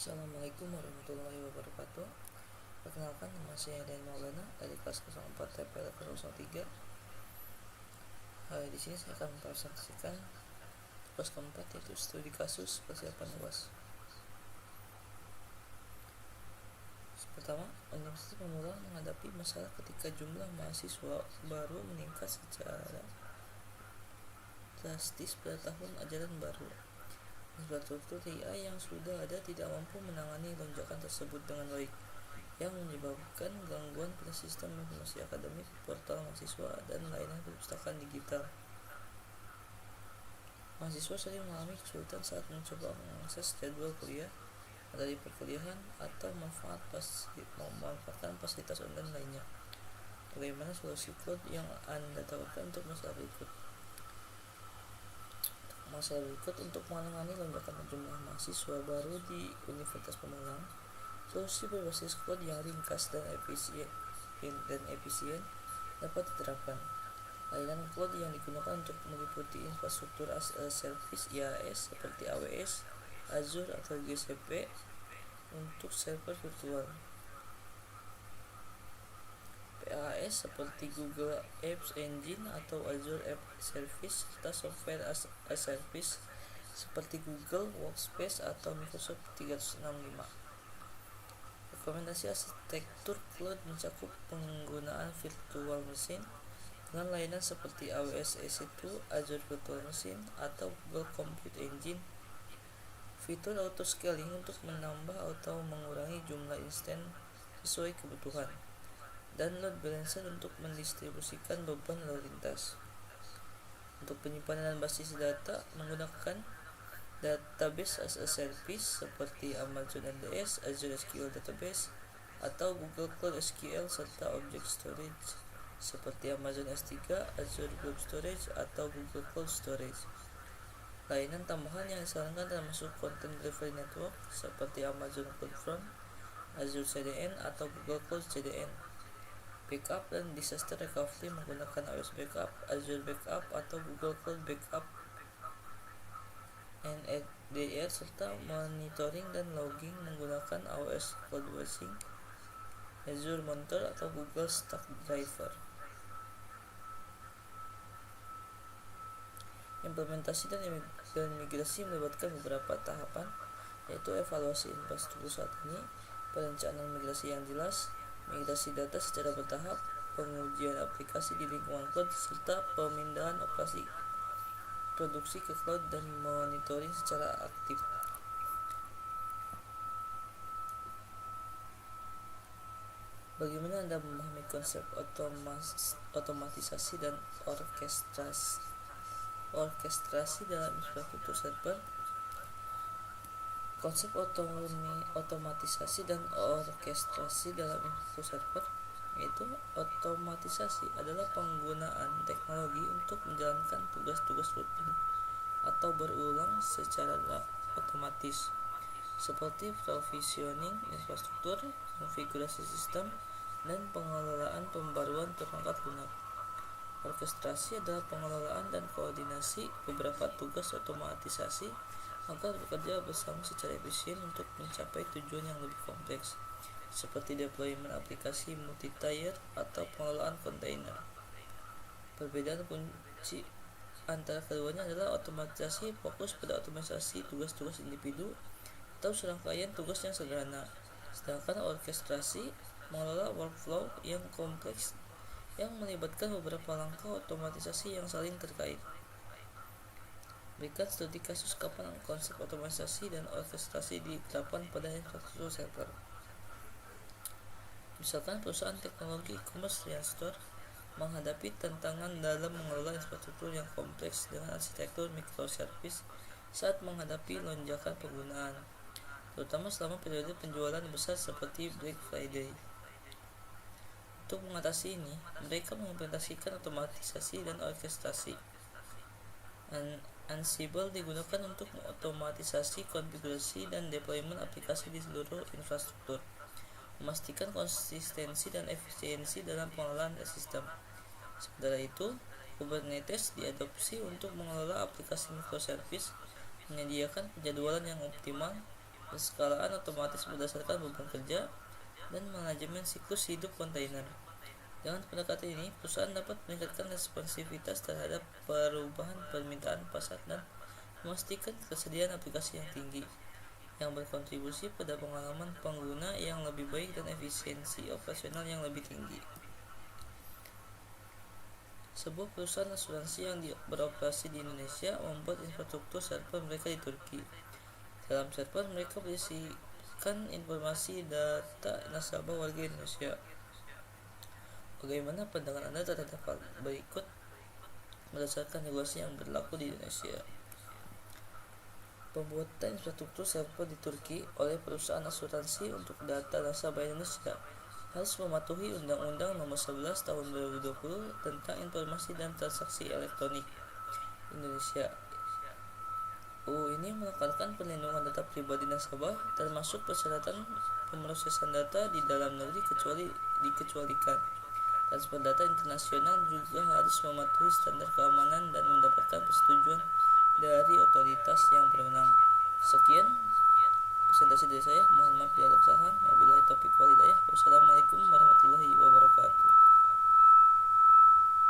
Assalamualaikum warahmatullahi wabarakatuh. Perkenalkan, nama saya Dan Maulana dari kelas 04 TPL 03. Di sini saya akan mempresentasikan tugas keempat, yaitu studi kasus persiapan UAS. Pertama, Universitas Pemula menghadapi masalah ketika jumlah mahasiswa baru meningkat secara drastis pada tahun ajaran baru. Infrastruktur TIA yang sudah ada tidak mampu menangani lonjakan tersebut dengan baik, yang menyebabkan gangguan pada sistem informasi akademik, portal mahasiswa, dan layanan perpustakaan digital. Mahasiswa sering mengalami kesulitan saat mencoba mengakses jadwal kuliah, materi perkuliahan, atau memanfaatkan fasilitas online lainnya. Bagaimana solusi cloud yang Anda tawarkan untuk masalah berikut? Untuk menangani lonjakan jumlah mahasiswa baru di Universitas Pemalang, solusi berbasis cloud yang ringkas dan efisien dapat diterapkan. Layanan cloud yang digunakan untuk meliputi infrastruktur as a service IaaS seperti AWS, Azure, atau GCP untuk server virtual, PaaS seperti Google Apps Engine atau Azure App Service, serta software as a service seperti Google Workspace atau Microsoft 365. Rekomendasi arsitektur cloud mencakup penggunaan virtual machine dengan layanan seperti AWS EC2, Azure Virtual Machine, atau Google Compute Engine. Fitur auto scaling untuk menambah atau mengurangi jumlah instansi sesuai kebutuhan, dan load balancer untuk mendistribusikan beban lalu lintas. Untuk penyimpanan dan basis data, menggunakan database as a service seperti Amazon RDS, Azure SQL Database, atau Google Cloud SQL, serta object storage seperti Amazon S3, Azure Blob Storage, atau Google Cloud Storage. Layanan tambahan yang disarankan termasuk Content Delivery Network seperti Amazon CloudFront, Azure CDN, atau Google Cloud CDN. Backup dan disaster recovery menggunakan AWS Backup, Azure Backup, atau Google Cloud Backup NADR, serta monitoring dan logging menggunakan AWS CloudWatching, Azure Monitor, atau Google Stackdriver. Implementasi dan migrasi melibatkan beberapa tahapan, yaitu evaluasi infrastruktur saat ini, perencanaan migrasi yang jelas, migrasi data secara bertahap, pengujian aplikasi di lingkungan cloud, serta pemindahan operasi produksi ke cloud dan monitoring secara aktif. Bagaimana Anda memahami konsep otomatisasi dan orkestrasi dalam infrastruktur server? Konsep otomatisasi dan orkestrasi dalam infrastruktur server, yaitu otomatisasi adalah penggunaan teknologi untuk menjalankan tugas-tugas rutin atau berulang secara otomatis, seperti provisioning infrastruktur, konfigurasi sistem, dan pengelolaan pembaruan perangkat lunak. Orkestrasi adalah pengelolaan dan koordinasi beberapa tugas otomatisasi agar bekerja bersama secara efisien untuk mencapai tujuan yang lebih kompleks, seperti deployment aplikasi multi-tier atau pengelolaan kontainer. Perbedaan kunci antara keduanya adalah otomatisasi fokus pada otomatisasi tugas-tugas individu atau serangkaian tugas yang sederhana, sedangkan orkestrasi mengelola workflow yang kompleks yang melibatkan beberapa langkah otomatisasi yang saling terkait. Berikan studi kasus kapan konsep otomatisasi dan orkestrasi diterapkan pada infrastruktur server. Misalkan perusahaan teknologi e-commerce Store menghadapi tantangan dalam mengelola infrastruktur yang kompleks dengan arsitektur microservice saat menghadapi lonjakan penggunaan, terutama selama periode penjualan besar seperti Black Friday. Untuk mengatasi ini, mereka mengimplementasikan otomatisasi dan orkestrasi. Ansible digunakan untuk otomatisasi konfigurasi dan deployment aplikasi di seluruh infrastruktur, memastikan konsistensi dan efisiensi dalam pengelolaan sistem. Sementara itu, Kubernetes diadopsi untuk mengelola aplikasi microservice, menyediakan penjadwalan yang optimal, penskalaan otomatis berdasarkan beban kerja, dan manajemen siklus hidup kontainer. Dengan pendekatan ini, perusahaan dapat meningkatkan responsivitas terhadap perubahan permintaan pasar dan memastikan ketersediaan aplikasi yang tinggi, yang berkontribusi pada pengalaman pengguna yang lebih baik dan efisiensi operasional yang lebih tinggi. Sebuah perusahaan asuransi yang beroperasi di Indonesia membuat infrastruktur server mereka di Turki. Dalam server mereka berisikan informasi data nasabah warga Indonesia. Bagaimana pandangan Anda terhadap hal berikut berdasarkan regulasi yang berlaku di Indonesia? Pembuatan infrastruktur server di Turki oleh perusahaan asuransi untuk data nasabah Indonesia harus mematuhi Undang-Undang Nomor 11 Tahun 2020 tentang Informasi dan Transaksi Elektronik Indonesia. UU ini menekankan perlindungan data pribadi nasabah, termasuk persyaratan pemrosesan data di dalam negeri kecuali dikecualikan. Transfer data internasional juga harus mematuhi standar keamanan dan mendapatkan persetujuan dari otoritas yang berwenang. Sekian presentasi dari saya, mohon maaf bila